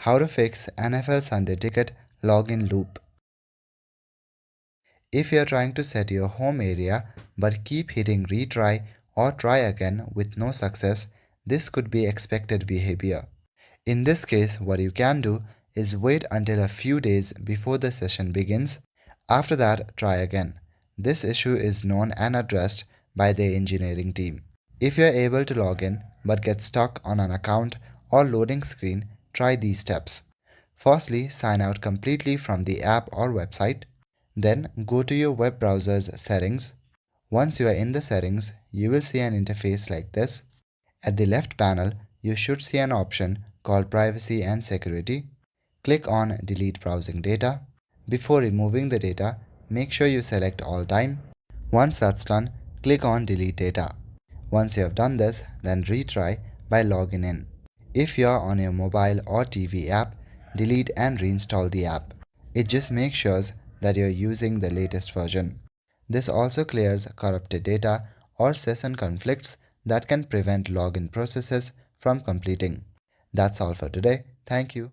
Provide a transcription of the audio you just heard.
How to fix NFL Sunday Ticket login loop. If you are trying to set your home area but keep hitting retry or try again with no success, this could be expected behavior. In this case, what you can do is wait until a few days before the session begins. After that, try again. This issue is known and addressed by the engineering team. If you are able to log in but get stuck on an account or loading screen, try these steps. Firstly, sign out completely from the app or website. Then go to your web browser's settings. Once you are in the settings, you will see an interface like this. At the left panel, you should see an option called Privacy and Security. Click on Delete Browsing Data. Before removing the data, make sure you select All Time. Once that's done, click on Delete Data. Once you have done this, then retry by logging in. If you are on your mobile or TV app, delete and reinstall the app. It just makes sure that you're using the latest version. This also clears corrupted data or session conflicts that can prevent login processes from completing. That's all for today. Thank you.